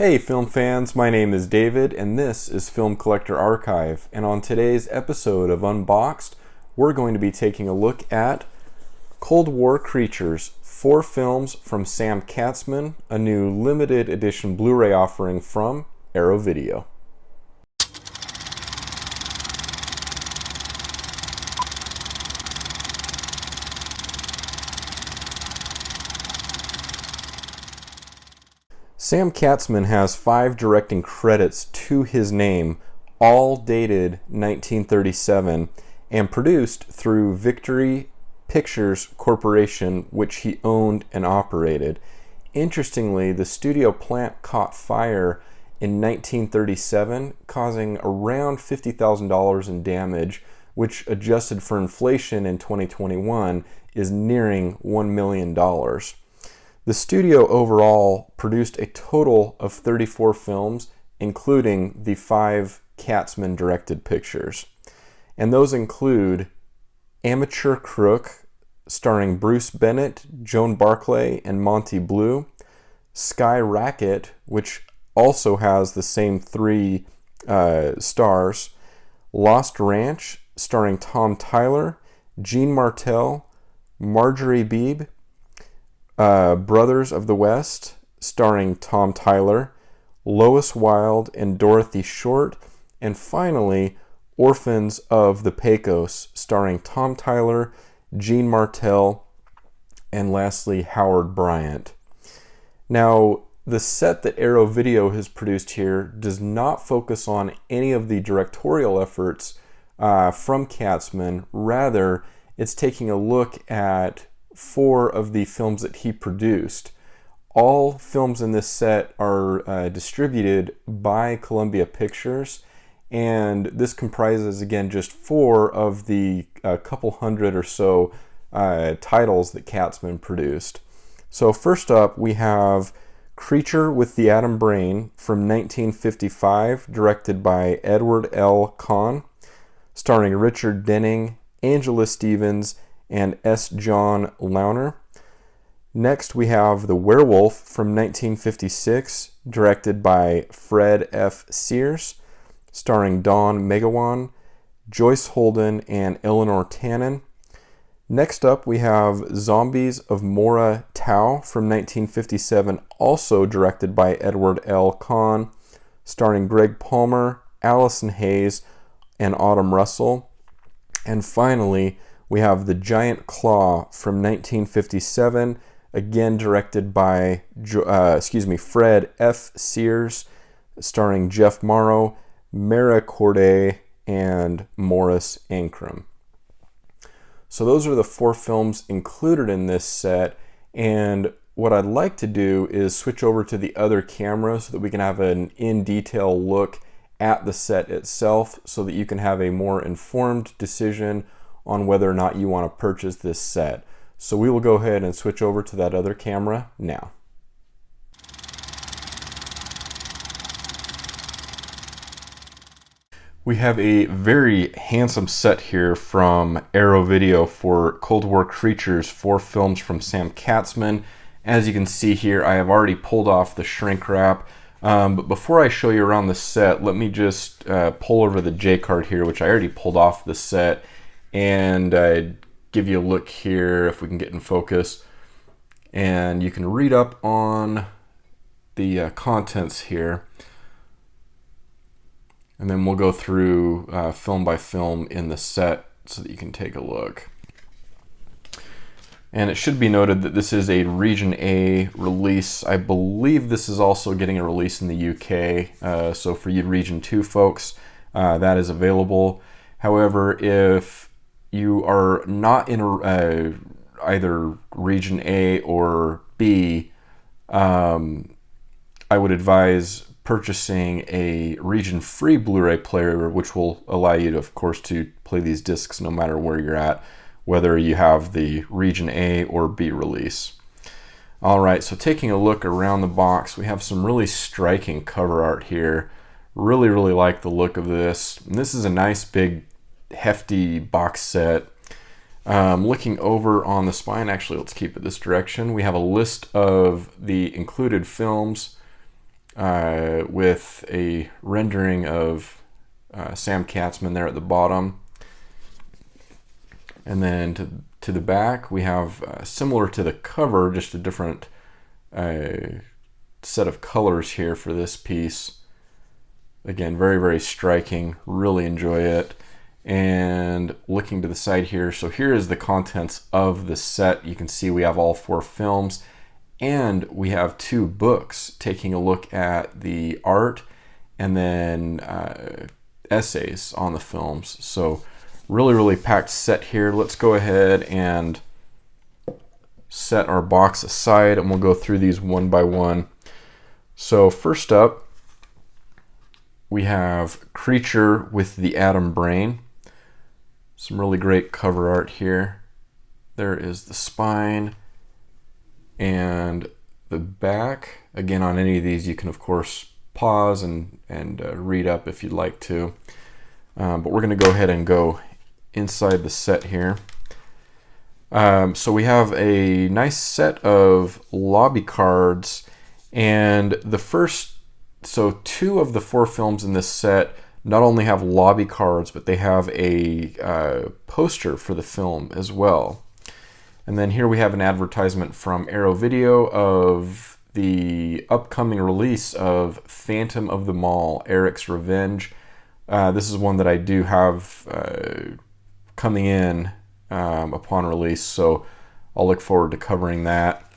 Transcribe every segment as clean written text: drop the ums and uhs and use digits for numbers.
Hey film fans, my name is David and this is Film Collector Archive, and on today's episode of Unboxed we're going to be taking a look at Cold War Creatures, 4 films from Sam Katzman, a new limited edition Blu-ray offering from Arrow Video. Sam Katzman has 5 directing credits to his name, all dated 1937, and produced through Victory Pictures Corporation, which he owned and operated. Interestingly, the studio plant caught fire in 1937, causing around $50,000 in damage, which adjusted for inflation in 2021 is nearing $1 million. The studio overall produced a total of 34 films, including the 5 Katzman directed pictures. And those include Amateur Crook, starring Bruce Bennett, Joan Barclay, and Monty Blue; Sky Racket, which also has the same 3 stars; Lost Ranch, starring Tom Tyler, Gene Martell, Marjorie Beebe; Brothers of the West, starring Tom Tyler, Lois Wilde, and Dorothy Short; and finally, Orphans of the Pecos, starring Tom Tyler, Gene Martell, and lastly, Howard Bryant. Now, the set that Arrow Video has produced here does not focus on any of the directorial efforts from Katzman. Rather, it's taking a look at 4 of the films that he produced. All films in this set are distributed by Columbia Pictures, and this comprises again just 4 of the couple hundred or so titles that Katzman produced. So first up we have Creature with the Atom Brain from 1955, directed by Edward L. Kahn, starring Richard Denning, Angela Stevens, and S. John Launer. Next we have The Werewolf from 1956, directed by Fred F. Sears, starring Don Megawan, Joyce Holden, and Eleanor Tannen. Next up we have Zombies of Mora Tau from 1957, also directed by Edward L. Kahn, starring Greg Palmer, Allison Hayes, and Autumn Russell. And finally, we have The Giant Claw from 1957, again directed by Fred F. Sears, starring Jeff Morrow, Mara Corday, and Morris Ankrum. So those are the 4 films included in this set, and what I'd like to do is switch over to the other camera so that we can have an in-detail look at the set itself, so that you can have a more informed decision on whether or not you want to purchase this set. So we will go ahead and switch over to that other camera now. We have a very handsome set here from Arrow Video for Cold War Creatures, 4 films from Sam Katzman. As you can see here, I have already pulled off the shrink wrap. But before I show you around the set, let me just pull over the J card here, which I already pulled off the set, and give you a look here if we can get in focus. And you can read up on the contents here. And then we'll go through film by film in the set so that you can take a look. And it should be noted that this is a Region A release. I believe this is also getting a release in the UK. So for you Region 2 folks, that is available. However, if you are not in either Region A or B, I would advise purchasing a region-free Blu-ray player, which will allow you to, of course, to play these discs no matter where you're at, whether you have the Region A or B release. Alright, so taking a look around the box, we have some really striking cover art here. Really like the look of this. And this is a nice big hefty box set. Looking over on the spine, actually let's keep it this direction, we have a list of the included films. with a rendering of Sam Katzman there at the bottom. And then to the back, we have similar to the cover, just a different set of colors here for this piece. Again, very, very striking. Really enjoy it. And looking to the side here, so here is the contents of the set. You can see we have all 4 films, and we have 2 books taking a look at the art and then essays on the films. So really, really packed set here. Let's go ahead and set our box aside, and we'll go through these one by one. So first up, we have Creature with the Atom Brain. Some really great cover art here. There is the spine and the back. Again, on any of these, you can of course pause and read up if you'd like to. But we're going to go ahead and go inside the set here. So we have a nice set of lobby cards, and so 2 of the 4 films in this set not only have lobby cards, but they have a poster for the film as well. And then here we have an advertisement from Arrow Video of the upcoming release of Phantom of the Mall, Eric's Revenge. This is one that I do have coming in upon release, so I'll look forward to covering that.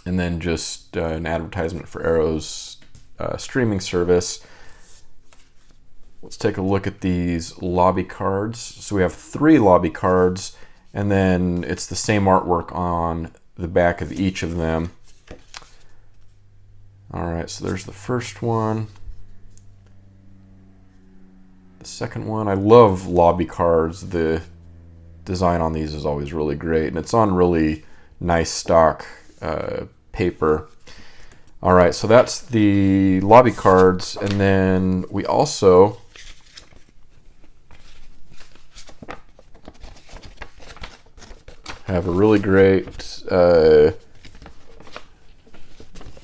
And then just an advertisement for Arrow's streaming service. Let's take a look at these lobby cards. So we have 3 lobby cards, and then it's the same artwork on the back of each of them. Alright, so there's the first one. The second one, I love lobby cards. The design on these is always really great, and it's on really nice stock paper. Alright, so that's the lobby cards, and then we also have a really great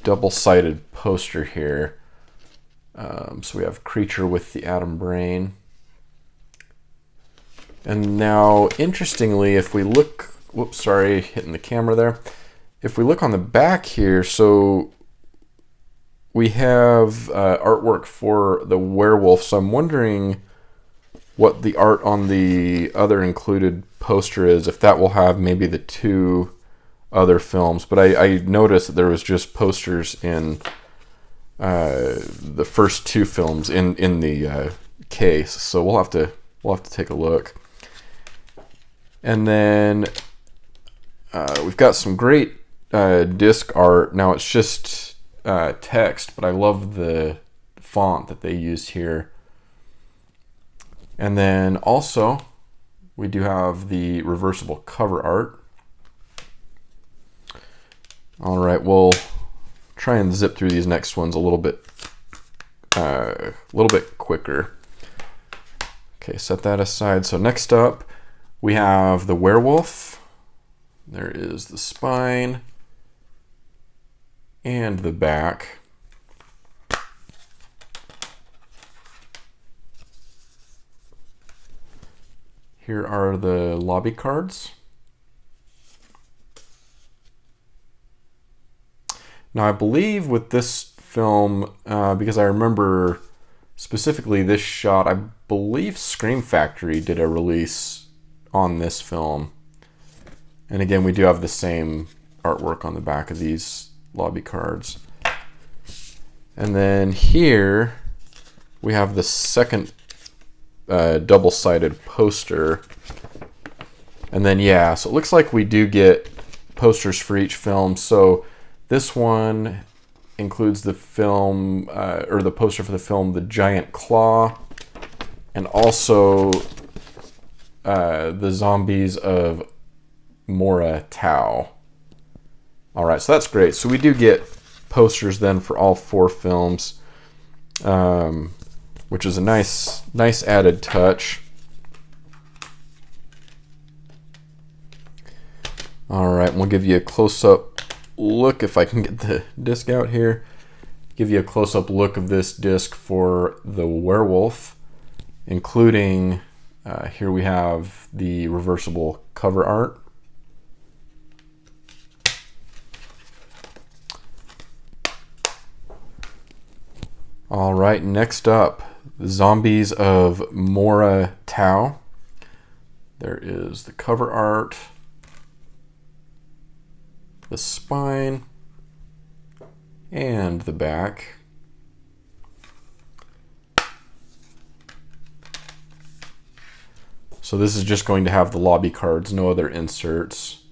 double-sided poster here. So we have Creature with the Atom Brain. And now, interestingly, if we look, whoops, sorry, hitting the camera there. If we look on the back here, so we have artwork for the werewolf. So I'm wondering what the art on the other included poster is, if that will have maybe the 2 other films. But I noticed that there was just posters in the first 2 films in the case, so we'll have to take a look. And then we've got some great disc art. Now it's just text, but I love the font that they used here. And then also we do have the reversible cover art. All right, we'll try and zip through these next ones a little bit quicker. Okay, set that aside. So next up, we have the werewolf. There is the spine and the back. Here are the lobby cards. Now I believe with this film, because I remember specifically this shot, I believe Scream Factory did a release on this film. And again, we do have the same artwork on the back of these lobby cards. And then here we have the second double-sided poster. And then yeah, so it looks like we do get posters for each film. So this one includes the film, or the poster for the film The Giant Claw, and also the Zombies of Mora Tau. All right, so that's great. So we do get posters then for all 4 films, which is a nice added touch. All right, we'll give you a close-up look if I can get the disc out here. give you a close-up look of this disc for the werewolf, including here we have the reversible cover art. All right, next up, the Zombies of Mora Tau. There is the cover art, the spine, and the back. So this is just going to have the lobby cards, no other inserts.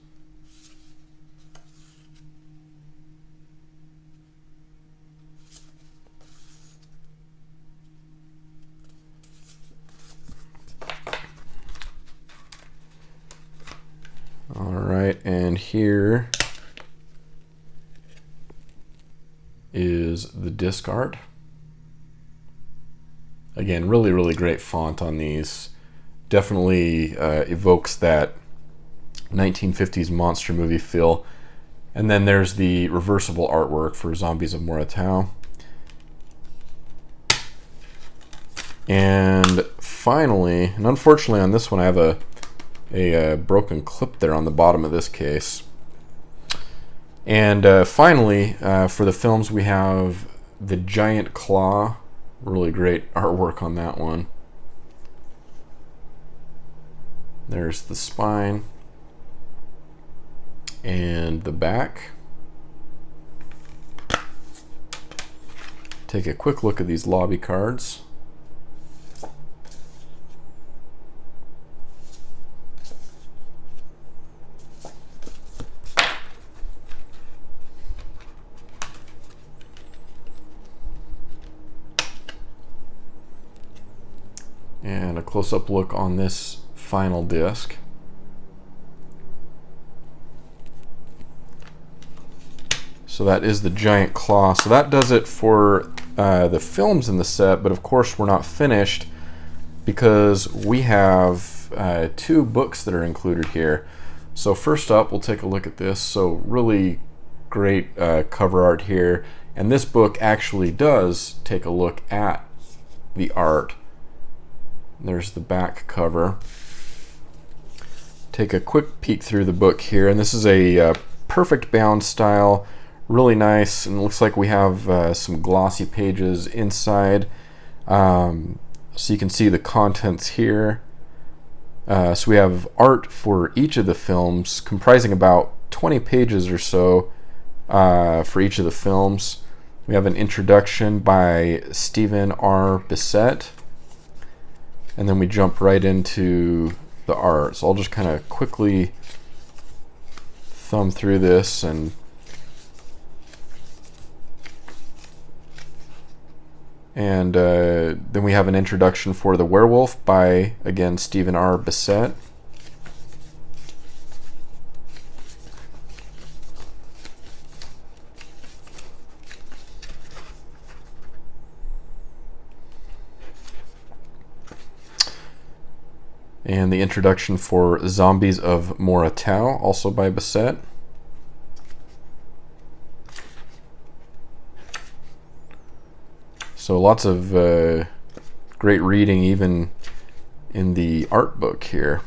All right, and here is the disc art. Again, really great font on these. Definitely evokes that 1950s monster movie feel. And then there's the reversible artwork for Zombies of Mora Tau. And finally, and unfortunately on this one I have a broken clip there on the bottom of this case. And finally, for the films, we have the Giant Claw. Really great artwork on that one. There's the spine and the back. Take a quick look at these lobby cards. And a close-up look on this final disc. So that is the Giant Claw. So that does it for the films in the set, but of course we're not finished because we have 2 books that are included here. So first up, we'll take a look at this. So really great cover art here. And this book actually does take a look at the art. There's the back cover. Take a quick peek through the book here, and this is a perfect bound style, really nice, and it looks like we have some glossy pages inside, so you can see the contents here. So we have art for each of the films, comprising about 20 pages or so for each of the films. We have an introduction by Stephen R. Bissett. And then we jump right into the art. So I'll just kind of quickly thumb through this and then we have an introduction for The Werewolf by, again, Stephen R. Bissett. And the introduction for Zombies of Mora Tau, also by Bissett. So lots of great reading even in the art book here.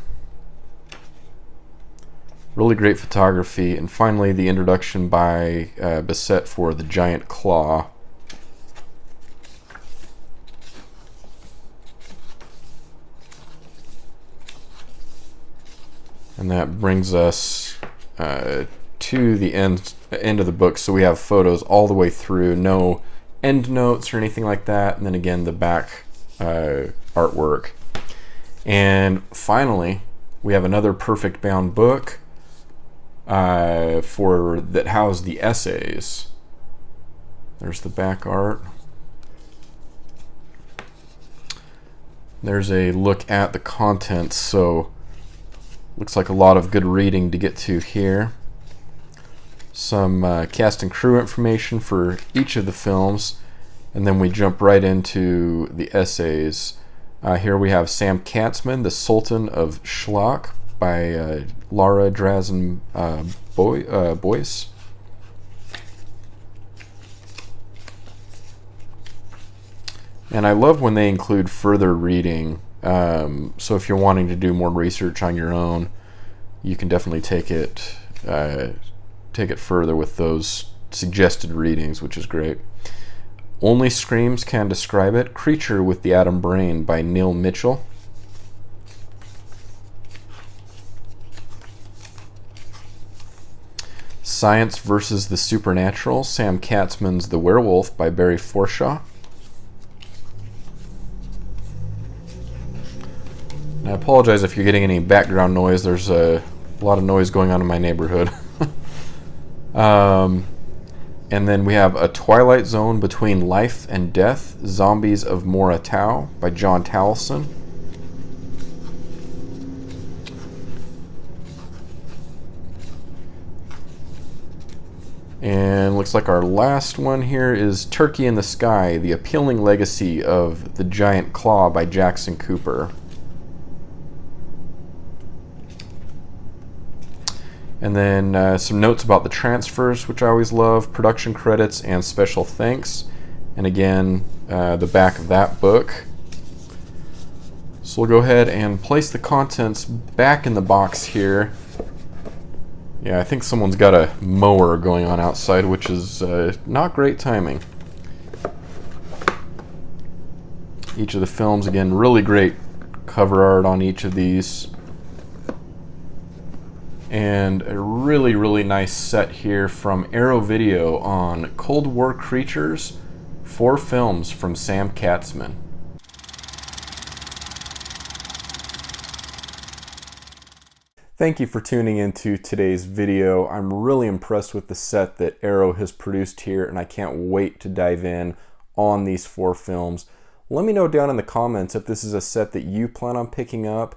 Really great photography. And finally the introduction by Bissett for the Giant Claw. And that brings us to the end of the book. So we have photos all the way through, no end notes or anything like that. And then again, the back artwork. And finally, we have another perfect bound book that house the essays. There's the back art. There's a look at the contents. So looks like a lot of good reading to get to here. Some cast and crew information for each of the films, and then we jump right into the essays. Here we have Sam Katzman, The Sultan of Schlock by Laura Drazen Boyce. And I love when they include further reading. So if you're wanting to do more research on your own, you can definitely take it further with those suggested readings, which is great. Only Screams Can Describe It. Creature with the Atom Brain by Neil Mitchell. Science versus the Supernatural. Sam Katzman's The Werewolf by Barry Forshaw. I apologize if you're getting any background noise. There's a lot of noise going on in my neighborhood. And then we have A Twilight Zone Between Life and Death, Zombies of Mora Tau by John Towson. And looks like our last one here is Turkey in the Sky, The Appealing Legacy of the Giant Claw by Jackson Cooper. And then some notes about the transfers, which I always love, production credits, and special thanks. And again, the back of that book. So we'll go ahead and place the contents back in the box here. Yeah, I think someone's got a mower going on outside, which is not great timing. Each of the films, again, really great cover art on each of these. And a really, really nice set here from Arrow Video on Cold War Creatures, 4 films from Sam Katzman. Thank you for tuning into today's video. I'm really impressed with the set that Arrow has produced here, and I can't wait to dive in on these 4 films. Let me know down in the comments if this is a set that you plan on picking up.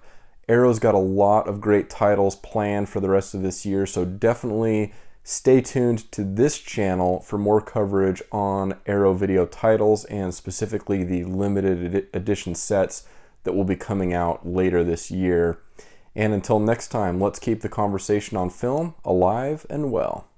Arrow's got a lot of great titles planned for the rest of this year, so definitely stay tuned to this channel for more coverage on Arrow Video titles and specifically the limited edition sets that will be coming out later this year. And until next time, let's keep the conversation on film alive and well.